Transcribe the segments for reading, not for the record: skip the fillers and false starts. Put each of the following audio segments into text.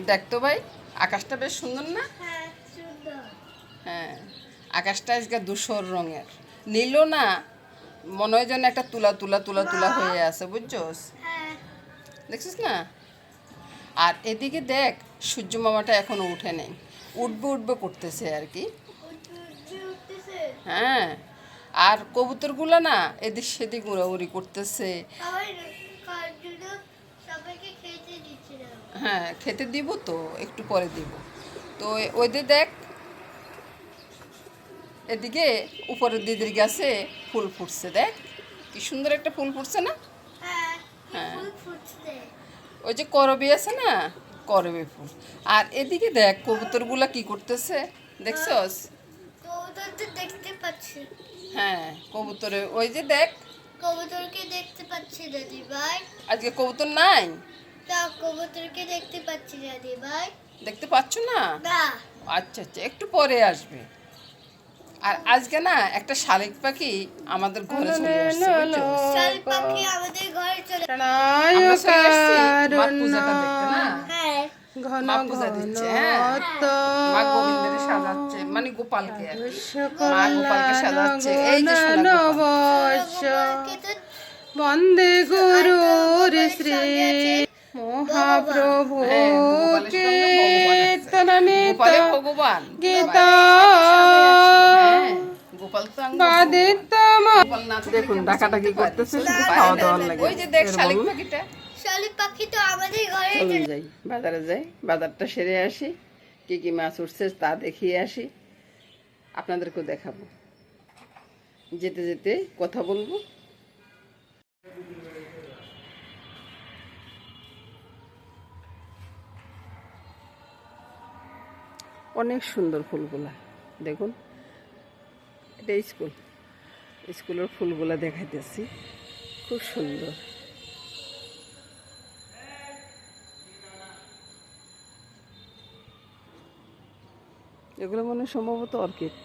দেখ তো ভাই, আকাশটা বেশ সুন্দর না? হ্যাঁ, আকাশটা আজকে ধূসর রঙের, নীলও না, মনে হয় যেন একটা তুলা তুলা তুলা তুলা হয়ে আছে, বুঝছস? দেখছিস না? আর এদিকে দেখ, সূর্য মামাটা এখনো উঠে নেই, উঠবে উঠবে করতেছে আর কি। হ্যাঁ, আর কবুতরগুলো না এদিক সেদিক উড়াউড়ি করতেছে। হ্যাঁ, খেতে দিব তো, একটু পরে দিব। তো ওইদিকে দেখ, এদিকে উপরের দিদির গাছে ফুল ফুটছে, দেখ কি সুন্দর একটা ফুল ফুটছে না? হ্যাঁ, ওই যে করবি আছে না, করবি ফুল। আর এদিকে দেখ কবুতরগুলা কি করতেছে, দেখছস? দেখতে পাচ্ছি। হ্যাঁ, কবুতরে ওই যে দেখ, কবুতরকে দেখতে পাচ্ছি দাদি ভাই। আজকে কবুতর নাই। তা কবুতরকে দেখতে পাচ্ছি দাদি ভাই। দেখতে পাচ্ছ না? না। আচ্ছা আচ্ছা, একটু পরে আসবে। আর আজকে না একটা শালিক পাখি আমাদের ঘরে চলে আসছে, বুঝছস? শালিক পাখি আমাদের ঘরে চলে। আমরা চলে আসছি মাঘ পূজাটা দেখতে না। হ্যাঁ। মা পূজা দিচ্ছে, হ্যাঁ, মা গোবিন্দের সাজাচ্ছে, মানে গোপালকে আর কি। মা গোপালকে সাজাচ্ছে, এই যে সোনা গোপাল। বন্দে গুরুর শ্রী মহাপ্রভু হ্যাঁ, গোপালের সঙ্গে ভগবান আছে। গোপালে ভগবান। গীতা হ্যাঁ, গোপাল তো গোপাল না থাকলে দেখুন ডাকাডাকি করতেছে, শুধু পারে খাওয়া না। দাওয়ার লাগে। ওই যে দেখ শালিক পাখিটা। শালিক পাখি তো আমাদের ঘরে চলুন যাই, বাজারে যাই, বাজারটা সেরে আসি, কি কি মাছ উঠছে তা দেখিয়ে আসি, আপনাদেরকেও দেখাবো, যেতে যেতে কথা বলবো। অনেক সুন্দর ফুলগুলা দেখুন, এটা স্কুলের ফুলগুলা দেখাইতেছি, খুব সুন্দর। এগুলো মনে হয় সম্ভবত অর্কিড।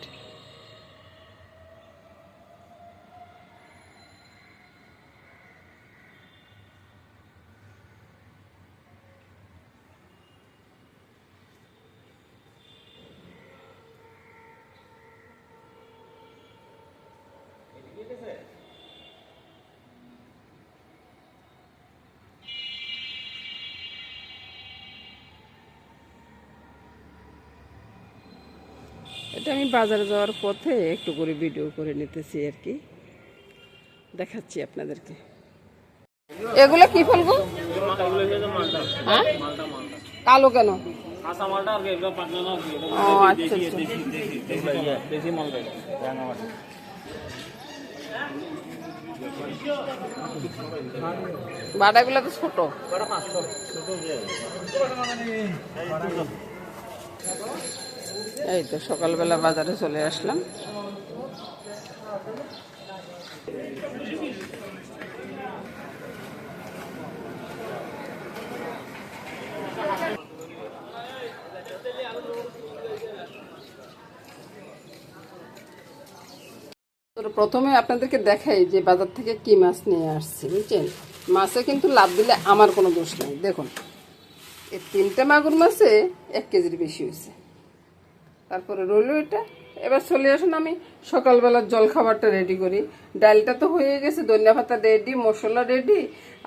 এটা আমি বাজারে যাওয়ার পথে একটু করে ভিডিও করে নিতেছি আর কি, দেখাচ্ছি আপনাদেরকে। এগুলো কি ফুল গো? হ্যাঁ, কালো কেন? ও আচ্ছা বাটাগুলো তো ছোট। এই তো সকালবেলা বাজারে চলে আসলাম। তো প্রথমে আপনাদেরকে দেখাই যে বাজার থেকে কি মাছ নিয়ে আসছি, বুঝছেন? মাছে কিন্তু লাভ দিলে আমার কোনো দোষ নেই। দেখুন, এই 3টে মাগুর মাছে 1 কেজির বেশি হয়েছে। তারপরে রইল এটা। এবার চলে আসুন, আমি সকালবেলার জল খাবারটা রেডি করি। ডালটা তো হয়ে গেছে, ধনিয়া পাতা রেডি, মশলা রেডি,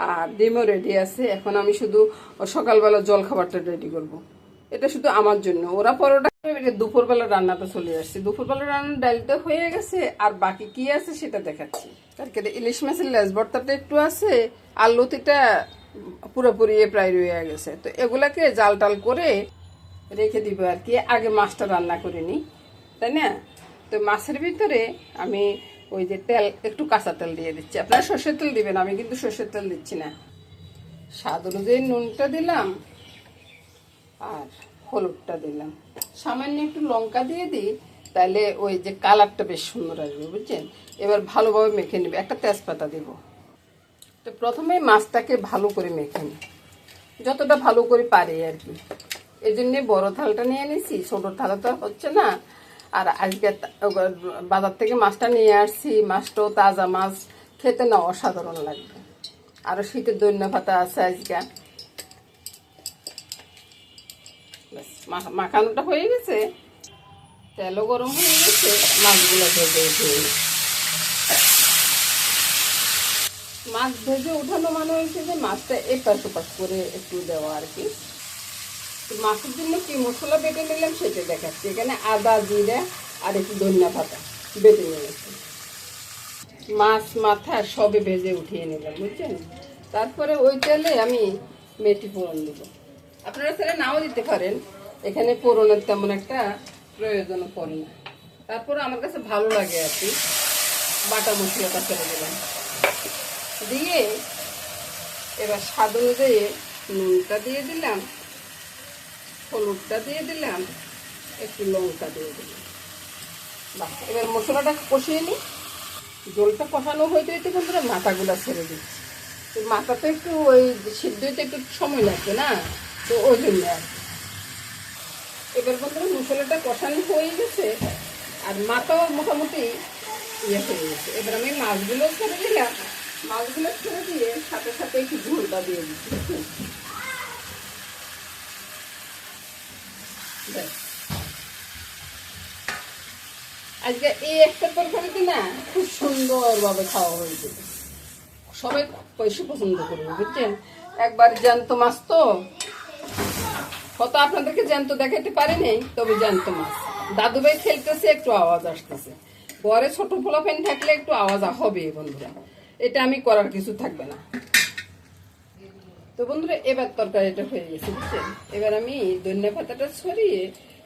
আর ডিমও রেডি আছে। এখন আমি শুধু সকালবেলার জল খাবারটা রেডি করব। এটা শুধু আমার জন্য, ওরা পরোটা দুপুরবেলা রান্নাটা চলে আসছে। দুপুরবেলা রান্নার ডালটা হয়ে গেছে, আর বাকি কি আছে সেটা দেখাচ্ছি। তারপরে ইলিশ মাছের লেজ ভর্তাটা একটু আছে, আর লতিটা পুরোপুরি প্রায় রয়ে গেছে। তো এগুলাকে জাল টাল করে রেখে দিব আর কি, আগে মাছটা রান্না করে নিই, তাই না? তো মাছের ভিতরে আমি ওই যে তেল, একটু কাঁচা তেল দিয়ে দিচ্ছি। আপনারা সর্ষের তেল দিবেন, আমি কিন্তু সর্ষের তেল দিচ্ছি না। স্বাদ অনুযায়ী নুনটা দিলাম, আর হলুদটা দিলাম, সামান্য একটু লঙ্কা দিয়ে দিই, তাহলে ওই যে কালারটা বেশ সুন্দর আসবে, বুঝছেন? এবার ভালোভাবে মেখে নেবে, একটা তেজপাতা দেব। তো প্রথমে মাছটাকে ভালো করে মেখে নিই, যতটা ভালো করে পারি আর কি। এই জন্যে বড় থালটা নিয়ে নিছি, ছোট থালা তো হচ্ছে না। আর আজকে বাজার থেকে মাছটা নিয়ে আসছি, মাছটাও তাজা মাছ, খেতে না অসাধারণ লাগবে। 啊 আরও শীতের ধনিয়া পাতা আছে আজকে। ব্যাস, মাখানোটা হয়ে গেছে, তেলও গরম হয়ে গেছে, মাছগুলো ভেজে উঠিয়ে নিই। মাছ ভেজে উঠানো মানে হয়েছে যে মাছটা এপাশ ওপাশ করে একটু দেওয়া আর কি। তো মাছের জন্য কি মশলা বেটে নিলাম সেটা দেখাচ্ছি। এখানে আদা, জিরা আর একটু ধনিয়া পাতা বেটে নিয়েছি। মাছ মাথা সবে ভেজে উঠিয়ে নিলাম, বুঝছেন। তারপরে ওই তেলে আমি মেথি ফোড়ন দেব। আপনারা সেটা নাও দিতে পারেন, এখানে ফোড়নের তেমন একটা প্রয়োজন পড়ে না। তারপরে আমার কাছে ভালো লাগে আর কি, বাটা মশলাটা ছেড়ে দিলাম, দিয়ে এবার স্বাদ অনুযায়ী নুনটা দিয়ে দিলাম, হলুদটা দিয়ে দিলাম, একটু লঙ্কা দিয়ে দিলাম। বাহ, এবার মশলাটা কষিয়ে নিই। জলটা কষানো হইতে হইতে বন্ধুরা মাথাগুলো ছেড়ে দিচ্ছি। তো মাথা তো একটু ওই সিদ্ধ হইতে একটু সময় লাগবে না, তো ওই জন্য আর কি। এবার বন্ধুরা মশলাটা কষানো হয়ে গেছে আর মাথাও মোটামুটি ইয়ে হয়ে গেছে। এবার আমি মাছগুলো ছেড়ে দিলাম। মাছগুলো ছেড়ে দিয়ে সাথে সাথে একটু ঝোলটা দিয়ে দিচ্ছি। ব্যাস, আজকে এই একটা তরকারিতে না খুব সুন্দরভাবে খাওয়া হয়ে যাবে, সবাই বেশি পছন্দ করবে, বুঝছেন। একবার জ্যান্ত মাছ তো, হয়তো আপনাদেরকে জ্যান্ত দেখাতে পারিনি, তবে জ্যান্ত মাছ। দাদু ভাই খেলতেছে, একটু আওয়াজ আসতেছে। পরে ছোট পোলাপেন থাকলে একটু আওয়াজ হবে বন্ধুরা, এটা আমি করার কিছু থাকবে না। তো বন্ধুরা এবার তরকারিটা হয়ে গেছে, বুঝছেন। এবার আমি ধনিয়া পাতাটা ছড়িয়ে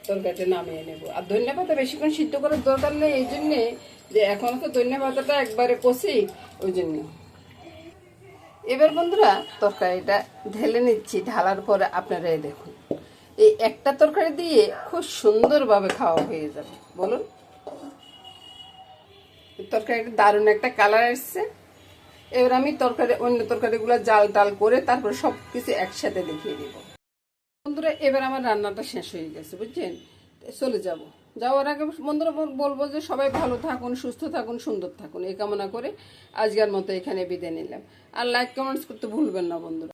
তরকারিটা নামিয়ে নেব। আর ধনিয়া পাতা বেশিক্ষণ সিদ্ধ করার দরকার নেই, এই জন্যে যে এখনো তো ধনিয়া পাতাটা একবারে কষি, ওই জন্যে। এবার বন্ধুরা তরকারিটা ঢেলে নিচ্ছি। ঢালার পরে আপনারা এই দেখুন, এই একটা তরকারি দিয়ে খুব সুন্দরভাবে খাওয়া হয়ে যাবে, বলুন। তরকারিটা দারুণ একটা কালার এসছে। এবার আমি অন্য তরকারিগুলো জাল টাল করে তারপরে সব কিছু একসাথে দেখিয়ে দেব বন্ধুরা। এবার আমার রান্নাটা শেষ হয়ে গেছে, বুঝছেন। চলে যাওয়ার আগে বন্ধুরা বলবো যে সবাই ভালো থাকুন, সুস্থ থাকুন, সুন্দর থাকুন, এই কামনা করে আজকের মতো এখানে বিদায় নিলাম। আর লাইক কমেন্টস করতে ভুলবেন না বন্ধুরা।